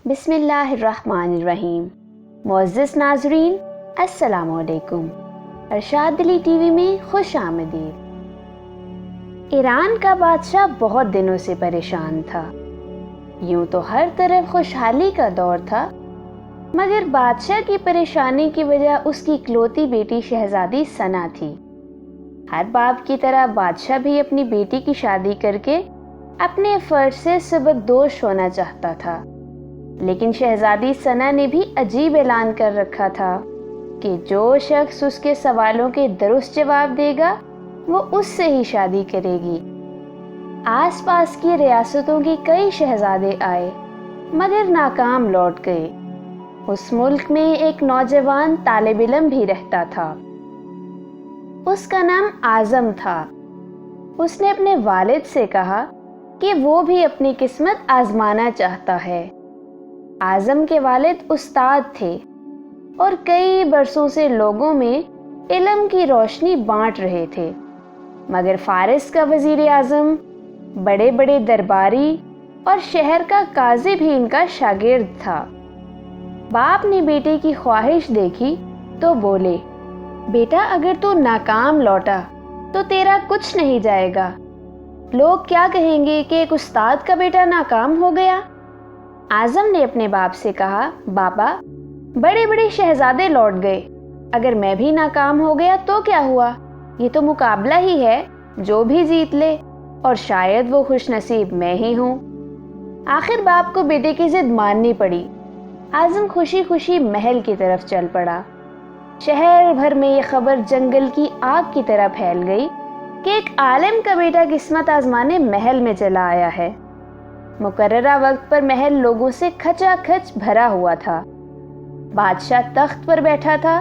بسم اللہ الرحمن الرحیم۔ معزز ناظرین السلام علیکم۔ ارشاد دلی ٹی وی میں خوش آمدید۔ ایران کا بادشاہ بہت دنوں سے پریشان تھا۔ یوں تو ہر طرف خوشحالی کا دور تھا، مگر بادشاہ کی پریشانی کی وجہ اس کی اکلوتی بیٹی شہزادی ثنا تھی۔ ہر باپ کی طرح بادشاہ بھی اپنی بیٹی کی شادی کر کے اپنے فرض سے سبکدوش ہونا چاہتا تھا، لیکن شہزادی ثنا نے بھی عجیب اعلان کر رکھا تھا کہ جو شخص اس کے سوالوں کے درست جواب دے گا وہ اس سے ہی شادی کرے گی۔ آس پاس کی ریاستوں کے کئی شہزادے آئے مگر ناکام لوٹ گئے۔ اس ملک میں ایک نوجوان طالب علم بھی رہتا تھا، اس کا نام اعظم تھا۔ اس نے اپنے والد سے کہا کہ وہ بھی اپنی قسمت آزمانا چاہتا ہے۔ اعظم کے والد استاد تھے اور کئی برسوں سے لوگوں میں علم کی روشنی بانٹ رہے تھے، مگر فارس کا وزیر اعظم، بڑے بڑے درباری اور شہر کا قاضی بھی ان کا شاگرد تھا۔ باپ نے بیٹے کی خواہش دیکھی تو بولے، بیٹا اگر تو ناکام لوٹا تو تیرا کچھ نہیں جائے گا۔ لوگ کیا کہیں گے کہ ایک استاد کا بیٹا ناکام ہو گیا؟ اعظم نے اپنے باپ سے کہا، بابا بڑے بڑے شہزادے لوٹ گئے، اگر میں بھی ناکام ہو گیا تو کیا ہوا؟ یہ تو مقابلہ ہی ہے، جو بھی جیت لے، اور شاید وہ خوش نصیب میں ہی ہوں۔ آخر باپ کو بیٹے کی ضد ماننی پڑی۔ اعظم خوشی خوشی محل کی طرف چل پڑا۔ شہر بھر میں یہ خبر جنگل کی آگ کی طرح پھیل گئی کہ ایک عالم کا بیٹا قسمت آزمانے محل میں چلا آیا ہے۔ مقررہ وقت پر محل لوگوں سے کھچا کھچ بھرا ہوا تھا۔ بادشاہ تخت پر بیٹھا تھا،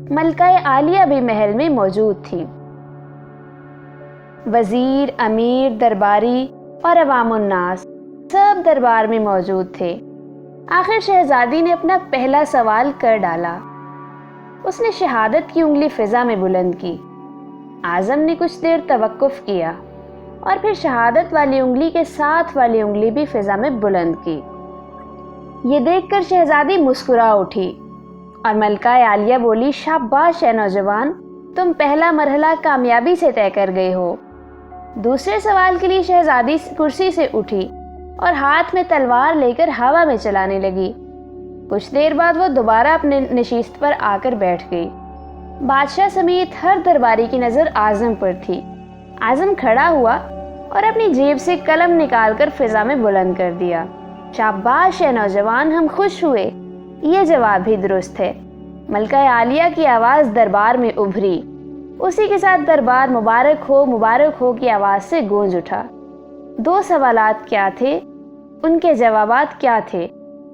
ملکہ عالیہ بھی محل میں موجود تھی۔ وزیر، امیر، درباری اور عوام الناس سب دربار میں موجود تھے۔ آخر شہزادی نے اپنا پہلا سوال کر ڈالا۔ اس نے شہادت کی انگلی فضا میں بلند کی۔ اعظم نے کچھ دیر توقف کیا اور پھر شہادت والی انگلی کے ساتھ والی انگلی بھی فضا میں بلند کی۔ یہ دیکھ کر شہزادی مسکرا اٹھی اور ملکہ عالیہ بولی، شاباش اے نوجوان، تم پہلا مرحلہ کامیابی سے طے کر گئے ہو۔ دوسرے سوال کے لیے شہزادی کرسی سے اٹھی اور ہاتھ میں تلوار لے کر ہوا میں چلانے لگی۔ کچھ دیر بعد وہ دوبارہ اپنے نشست پر آ کر بیٹھ گئی۔ بادشاہ سمیت ہر درباری کی نظر اعظم پر تھی۔ اعظم کھڑا ہوا اور اپنی جیب سے قلم نکال کر فضا میں بلند کر دیا۔ شاباش اے نوجوان، ہم خوش ہوئے، یہ جواب بھی درست ہے۔ ملکہ عالیہ کی آواز دربار میں ابھری۔ اسی کے ساتھ دربار مبارک ہو کی آواز سے گونج اٹھا۔ دو سوالات کیا تھے، ان کے جوابات کیا تھے؟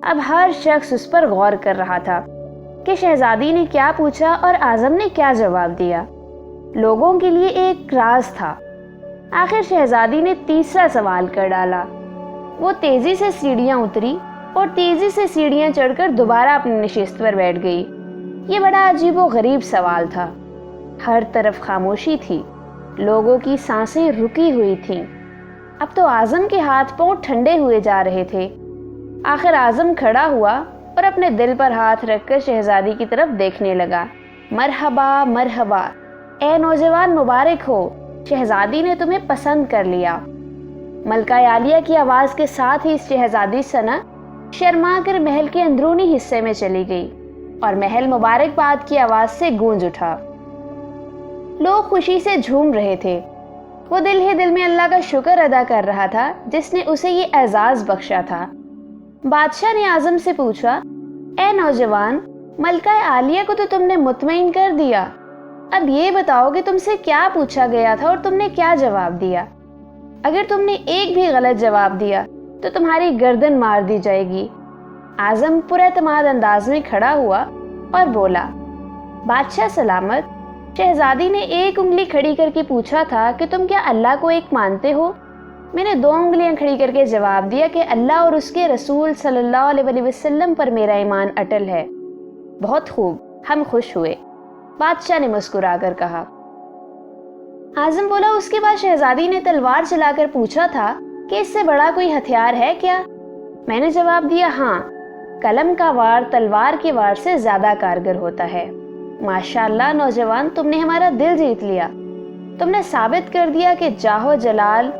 اب ہر شخص اس پر غور کر رہا تھا کہ شہزادی نے کیا پوچھا اور اعظم نے کیا جواب دیا۔ لوگوں کے لیے ایک راز تھا۔ آخر شہزادی نے تیسرا سوال کر ڈالا۔ وہ تیزی سے سیڑھیاں اتری اور تیزی سے سیڑھیاں چڑھ کر دوبارہ اپنی نشست پر بیٹھ گئی۔ یہ بڑا عجیب و غریب سوال تھا۔ ہر طرف خاموشی تھی، لوگوں کی سانسیں رکی ہوئی تھیں۔ اب تو اعظم کے ہاتھ پاؤں ٹھنڈے ہوئے جا رہے تھے۔ آخر اعظم کھڑا ہوا اور اپنے دل پر ہاتھ رکھ کر شہزادی کی طرف دیکھنے لگا۔ مرحبا مرحبا، اے نوجوان مبارک ہو، شہزادی نے تمہیں پسند کر لیا۔ ملکہ عالیہ کی آواز کے ساتھ ہی شہزادی ثنا شرما کر محل کے اندرونی حصے میں چلی گئی اور محل مبارکباد کی آواز سے گونج اٹھا۔ لوگ خوشی سے جھوم رہے تھے۔ وہ دل ہی دل میں اللہ کا شکر ادا کر رہا تھا جس نے اسے یہ اعزاز بخشا تھا۔ بادشاہ نے اعظم سے پوچھا، اے نوجوان، ملکہ عالیہ کو تو تم نے مطمئن کر دیا، اب یہ بتاؤ کہ تم سے کیا پوچھا گیا تھا اور تم نے کیا جواب دیا؟ اگر تم نے ایک بھی غلط جواب دیا تو تمہاری گردن مار دی جائے گی۔ اعظم پر اعتماد انداز میں کھڑا ہوا اور بولا، بادشاہ سلامت، شہزادی نے ایک انگلی کھڑی کر کے پوچھا تھا کہ تم کیا اللہ کو ایک مانتے ہو؟ میں نے 2 انگلیاں کھڑی کر کے جواب دیا کہ اللہ اور اس کے رسول صلی اللہ علیہ وسلم پر میرا ایمان اٹل ہے۔ بہت خوب، ہم خوش ہوئے، بادشاہ نے مسکرا کر کہا۔ اعظم بولا، اس کے بعد شہزادی نے تلوار چلا کر پوچھا تھا کہ اس سے بڑا کوئی ہتھیار ہے کیا؟ میں نے جواب دیا، ہاں، قلم کا وار تلوار کے وار سے زیادہ کارگر ہوتا ہے۔ ماشاءاللہ نوجوان، تم نے ہمارا دل جیت لیا۔ تم نے ثابت کر دیا کہ جاہ و جلال،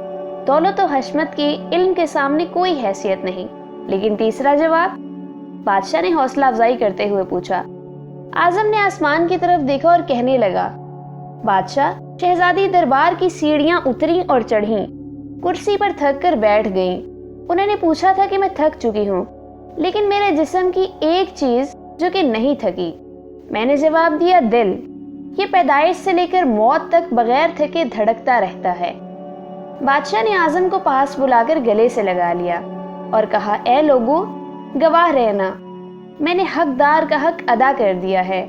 دولت و حشمت کی علم کے سامنے کوئی حیثیت نہیں۔ لیکن تیسرا جواب؟ بادشاہ نے حوصلہ افزائی کرتے ہوئے پوچھا۔ اعظم نے آسمان کی طرف دیکھا اور کہنے لگا، بادشاہ، شہزادی دربار کی سیڑھیاں اتریں اور چڑھیں، کرسی پر تھک کر بیٹھ گئیں۔ انہوں نے پوچھا تھا کہ میں تھک چکی ہوں، لیکن میرے جسم کی ایک چیز جو کہ نہیں تھکی۔ میں نے جواب دیا، دل۔ یہ پیدائش سے لے کر موت تک بغیر تھکے دھڑکتا رہتا ہے۔ بادشاہ نے اعظم کو پاس بلا کر گلے سے لگا لیا اور کہا، اے لوگو، گواہ رہنا، میں نے حقدار کا حق ادا کر دیا ہے۔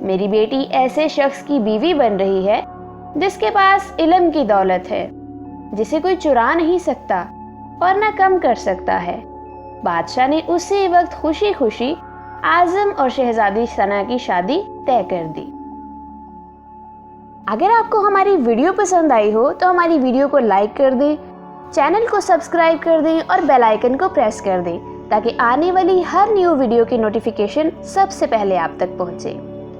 میری بیٹی ایسے شخص کی بیوی بن رہی ہے جس کے پاس علم کی دولت ہے، جسے کوئی چرا نہیں سکتا اور نہ کم کر سکتا ہے۔ بادشاہ نے اسی وقت خوشی خوشی اعظم اور شہزادی ثنا کی شادی طے کر دی۔ اگر آپ کو ہماری ویڈیو پسند آئی ہو تو ہماری ویڈیو کو لائک کر دیں، چینل کو سبسکرائب کر دیں اور بیل آئیکن کو پریس کر دیں تاکہ آنے والی ہر نیو ویڈیو کی نوٹیفیکیشن سب سے پہلے آپ تک پہنچے۔